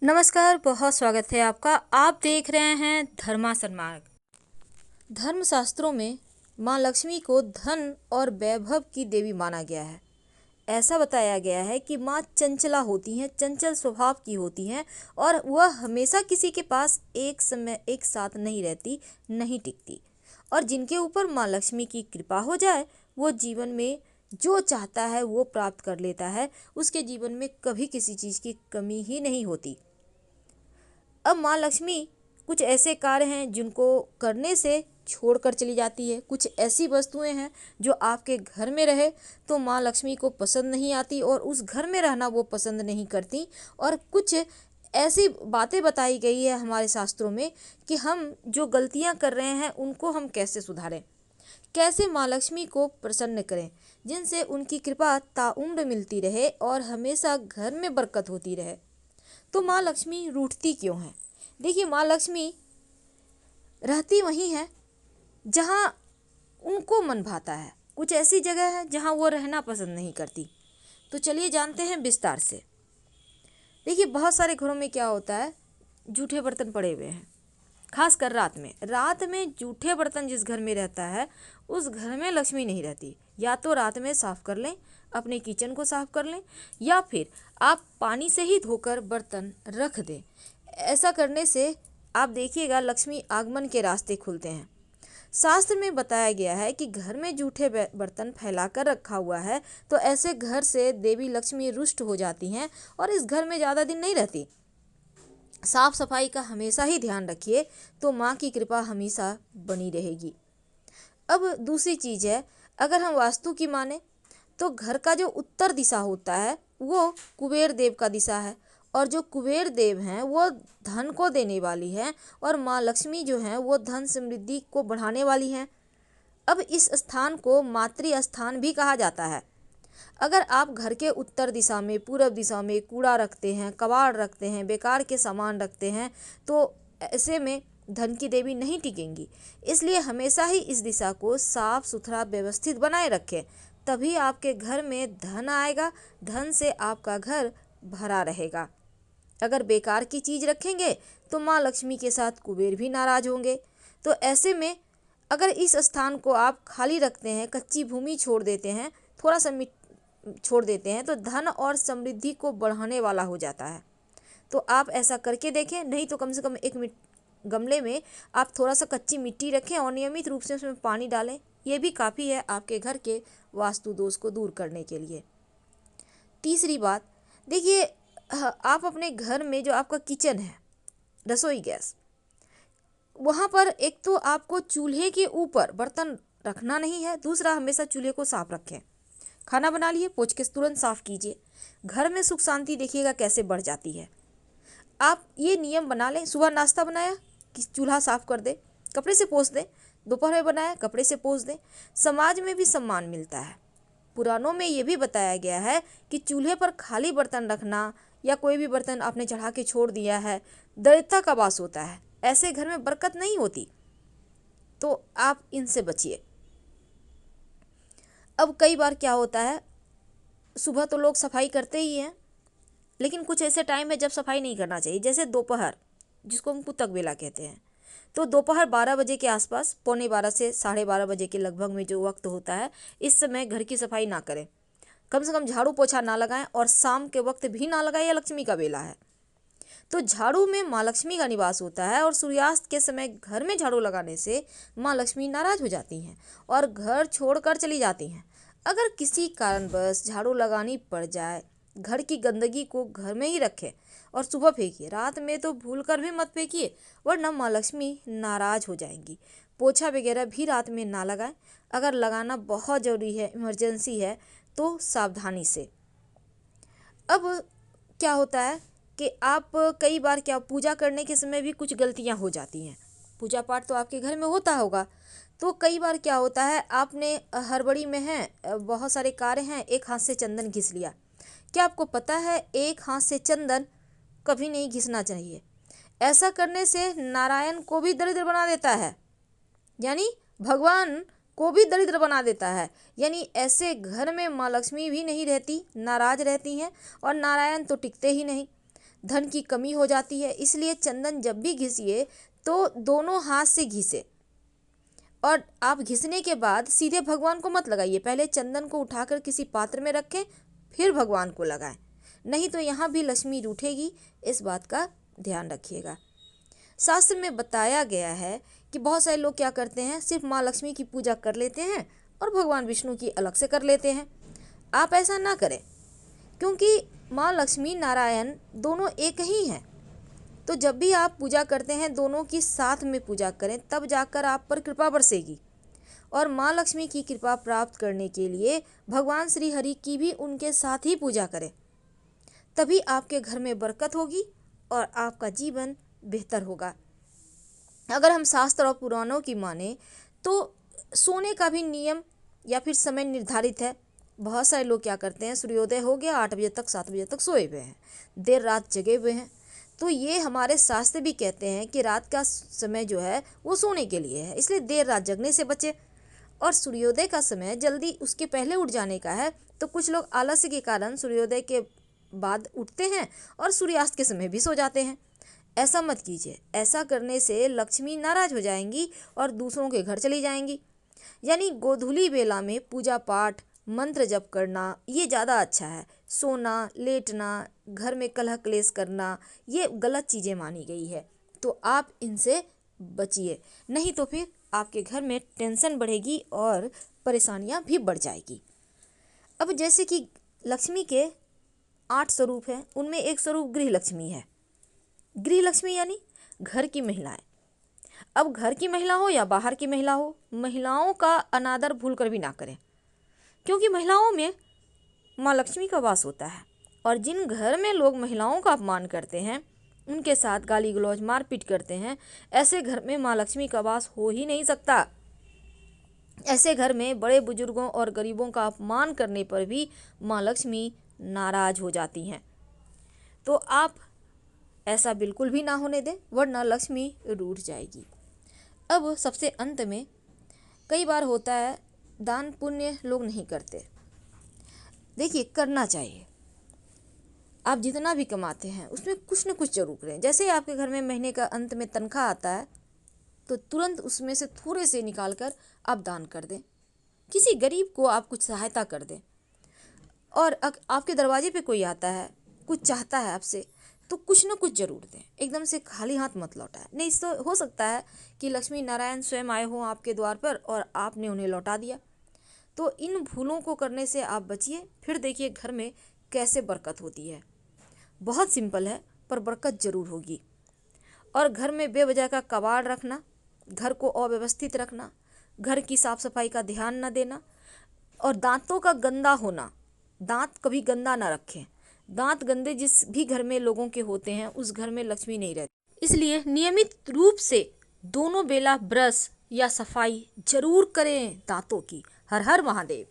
नमस्कार, बहुत स्वागत है आपका। आप देख रहे हैं धर्मासन मार्ग। धर्मशास्त्रों में माँ लक्ष्मी को धन और वैभव की देवी माना गया है। ऐसा बताया गया है कि माँ चंचला होती हैं, चंचल स्वभाव की होती हैं और वह हमेशा किसी के पास एक समय एक साथ नहीं रहती, नहीं टिकती। और जिनके ऊपर माँ लक्ष्मी की कृपा हो जाए वो जीवन में जो चाहता है वो प्राप्त कर लेता है। उसके जीवन में कभी किसी चीज़ की कमी ही नहीं होती। अब माँ लक्ष्मी कुछ ऐसे कार्य हैं जिनको करने से छोड़कर चली जाती है। कुछ ऐसी वस्तुएं हैं जो आपके घर में रहे तो माँ लक्ष्मी को पसंद नहीं आती और उस घर में रहना वो पसंद नहीं करती। और कुछ ऐसी बातें बताई गई है हमारे शास्त्रों में कि हम जो गलतियां कर रहे हैं उनको हम कैसे सुधारें, कैसे माँ लक्ष्मी को प्रसन्न करें, जिनसे उनकी कृपा ताउम्र मिलती रहे और हमेशा घर में बरकत होती रहे। तो माँ लक्ष्मी रूठती क्यों है? देखिए, माँ लक्ष्मी रहती वहीं है जहाँ उनको मन भाता है। कुछ ऐसी जगह है जहाँ वो रहना पसंद नहीं करती। तो चलिए जानते हैं विस्तार से। देखिए, बहुत सारे घरों में क्या होता है, जूठे बर्तन पड़े हुए हैं। खासकर रात में जूठे बर्तन जिस घर में रहता है उस घर में लक्ष्मी नहीं रहती। या तो रात में साफ कर लें, अपने किचन को साफ कर लें, या फिर आप पानी से ही धोकर बर्तन रख दें। ऐसा करने से आप देखिएगा लक्ष्मी आगमन के रास्ते खुलते हैं। शास्त्र में बताया गया है कि घर में जूठे बर्तन फैलाकर रखा हुआ है तो ऐसे घर से देवी लक्ष्मी रुष्ट हो जाती हैं और इस घर में ज़्यादा दिन नहीं रहती। साफ सफाई का हमेशा ही ध्यान रखिए तो माँ की कृपा हमेशा बनी रहेगी। अब दूसरी चीज़ है, अगर हम वास्तु की माने तो घर का जो उत्तर दिशा होता है वो कुबेर देव का दिशा है। और जो कुबेर देव हैं वो धन को देने वाली हैं और माँ लक्ष्मी जो हैं वो धन समृद्धि को बढ़ाने वाली हैं। अब इस स्थान को मातृ स्थान भी कहा जाता है। अगर आप घर के उत्तर दिशा में, पूर्व दिशा में कूड़ा रखते हैं, कबाड़ रखते हैं, बेकार के सामान रखते हैं तो ऐसे में धन की देवी नहीं टिकेंगी। इसलिए हमेशा ही इस दिशा को साफ सुथरा व्यवस्थित बनाए रखें, तभी आपके घर में धन आएगा, धन से आपका घर भरा रहेगा। अगर बेकार की चीज़ रखेंगे तो माँ लक्ष्मी के साथ कुबेर भी नाराज होंगे। तो ऐसे में अगर इस स्थान को आप खाली रखते हैं, कच्ची भूमि छोड़ देते हैं, थोड़ा सा छोड़ देते हैं तो धन और समृद्धि को बढ़ाने वाला हो जाता है। तो आप ऐसा करके देखें, नहीं तो कम से कम एक गमले में आप थोड़ा सा कच्ची मिट्टी रखें और नियमित रूप से उसमें पानी डालें। ये भी काफ़ी है आपके घर के वास्तु दोष को दूर करने के लिए। तीसरी बात, देखिए, आप अपने घर में जो आपका किचन है, रसोई गैस, वहाँ पर एक तो आपको चूल्हे के ऊपर बर्तन रखना नहीं है। दूसरा, हमेशा चूल्हे को साफ रखें। खाना बना लिए, पोंछ के तुरंत साफ कीजिए। घर में सुख शांति देखिएगा कैसे बढ़ जाती है। आप ये नियम बना लें, सुबह नाश्ता बनाया कि चूल्हा साफ कर दें, कपड़े से पोंछ दें। दोपहर में बनाया, कपड़े से पोंछ दें। समाज में भी सम्मान मिलता है। पुराणों में ये भी बताया गया है कि चूल्हे पर खाली बर्तन रखना या कोई भी बर्तन आपने चढ़ा के छोड़ दिया है, दरिद्रता का वास होता है, ऐसे घर में बरकत नहीं होती। तो आप इनसे बचिए। अब कई बार क्या होता है, सुबह तो लोग सफाई करते ही हैं, लेकिन कुछ ऐसे टाइम है जब सफाई नहीं करना चाहिए, जैसे दोपहर, जिसको हम कुतक बेला कहते हैं। तो दोपहर 12 बजे के आसपास, पौने 12 से 12:30 बजे के लगभग में जो वक्त होता है, इस समय घर की सफाई ना करें। कम से कम झाड़ू पोछा ना लगाएं और शाम के वक्त भी ना लगाएं, या लक्ष्मी का बेला है तो झाड़ू में माँ लक्ष्मी का निवास होता है और सूर्यास्त के समय घर में झाड़ू लगाने से माँ लक्ष्मी नाराज हो जाती हैं और घर छोड़कर चली जाती हैं। अगर किसी कारणवश झाड़ू लगानी पड़ जाए, घर की गंदगी को घर में ही रखें और सुबह फेंकिए, रात में तो भूल कर भी मत फेंकिए वरना माँ लक्ष्मी नाराज हो जाएंगी। पोछा वगैरह भी रात में ना लगाएं। अगर लगाना बहुत ज़रूरी है, इमरजेंसी है, तो सावधानी से। अब क्या होता है कि आप कई बार क्या, पूजा करने के समय भी कुछ गलतियां हो जाती हैं। पूजा पाठ तो आपके घर में होता होगा, तो कई बार क्या होता है, आपने हड़बड़ी में है, बहुत सारे कार्य हैं, एक हाथ से चंदन घिस लिया। क्या आपको पता है एक हाथ से चंदन कभी नहीं घिसना चाहिए। ऐसा करने से नारायण को भी दरिद्र बना देता है, यानी भगवान को भी दरिद्र बना देता है। यानी ऐसे घर में माँ लक्ष्मी भी नहीं रहती, नाराज रहती हैं और नारायण तो टिकते ही नहीं। धन की कमी हो जाती है। इसलिए चंदन जब भी घिसिए तो दोनों हाथ से घिसे, और आप घिसने के बाद सीधे भगवान को मत लगाइए, पहले चंदन को उठाकर किसी पात्र में रखें, फिर भगवान को लगाएं, नहीं तो यहाँ भी लक्ष्मी रूठेगी। इस बात का ध्यान रखिएगा। शास्त्र में बताया गया है कि बहुत सारे लोग क्या करते हैं, सिर्फ माँ लक्ष्मी की पूजा कर लेते हैं और भगवान विष्णु की अलग से कर लेते हैं। आप ऐसा ना करें, क्योंकि माँ लक्ष्मी नारायण दोनों एक ही हैं। तो जब भी आप पूजा करते हैं दोनों की साथ में पूजा करें, तब जाकर आप पर कृपा बरसेगी। और माँ लक्ष्मी की कृपा प्राप्त करने के लिए भगवान श्री हरि की भी उनके साथ ही पूजा करें, तभी आपके घर में बरकत होगी और आपका जीवन बेहतर होगा। अगर हम शास्त्र और पुराणों की माने तो सोने का भी नियम या फिर समय निर्धारित है। बहुत सारे लोग क्या करते हैं, सूर्योदय हो गया 8 बजे तक 7 बजे तक सोए हुए हैं, देर रात जगे हुए हैं। तो ये हमारे शास्त्र भी कहते हैं कि रात का समय जो है वो सोने के लिए है, इसलिए देर रात जगने से बचे। और सूर्योदय का समय जल्दी उसके पहले उठ जाने का है। तो कुछ लोग आलस्य के कारण सूर्योदय के बाद उठते हैं और सूर्यास्त के समय भी सो जाते हैं। ऐसा मत कीजिए, ऐसा करने से लक्ष्मी नाराज हो जाएंगी और दूसरों के घर चली जाएंगी। यानी गोधूली बेला में पूजा पाठ मंत्र जप करना ये ज़्यादा अच्छा है। सोना, लेटना, घर में कलह क्लेश करना ये गलत चीज़ें मानी गई है, तो आप इनसे बचिए, नहीं तो फिर आपके घर में टेंशन बढ़ेगी और परेशानियां भी बढ़ जाएगी। अब जैसे कि लक्ष्मी के 8 स्वरूप हैं, उनमें एक स्वरूप गृह लक्ष्मी है। गृह लक्ष्मी यानी घर की महिलाएं। अब घर की महिला हो या बाहर की महिला हो, महिलाओं का अनादर भूल कर भी ना करें, क्योंकि महिलाओं में माँ लक्ष्मी का वास होता है। और जिन घर में लोग महिलाओं का अपमान करते हैं, उनके साथ गाली गलौज मारपीट करते हैं, ऐसे घर में माँ लक्ष्मी का वास हो ही नहीं सकता। ऐसे घर में बड़े बुजुर्गों और गरीबों का अपमान करने पर भी माँ लक्ष्मी नाराज हो जाती हैं। तो आप ऐसा बिल्कुल भी ना होने दें, वरना लक्ष्मी रूठ जाएगी। अब सबसे अंत में कई बार होता है दान पुण्य लोग नहीं करते। देखिए, करना चाहिए। आप जितना भी कमाते हैं उसमें कुछ न कुछ जरूर करें। जैसे आपके घर में महीने का अंत में तनख्वाह आता है, तो तुरंत उसमें से थोड़े से निकाल कर आप दान कर दें, किसी गरीब को आप कुछ सहायता कर दें। और आपके दरवाजे पे कोई आता है, कुछ चाहता है आपसे, तो कुछ न कुछ जरूर दें, एकदम से खाली हाथ मत लौटाएं। नहीं तो हो सकता है कि लक्ष्मी नारायण स्वयं आए हों आपके द्वार पर और आपने उन्हें लौटा दिया। तो इन भूलों को करने से आप बचिए, फिर देखिए घर में कैसे बरकत होती है। बहुत सिंपल है, पर बरकत जरूर होगी। और घर में बेवजह का कबाड़ रखना, घर को अव्यवस्थित रखना, घर की साफ सफाई का ध्यान न देना, और दांतों का गंदा होना, दांत कभी गंदा ना रखें। दांत गंदे जिस भी घर में लोगों के होते हैं, उस घर में लक्ष्मी नहीं रहती। इसलिए नियमित रूप से दोनों बेला ब्रश या सफाई जरूर करें दांतों की। हर हर महादेव।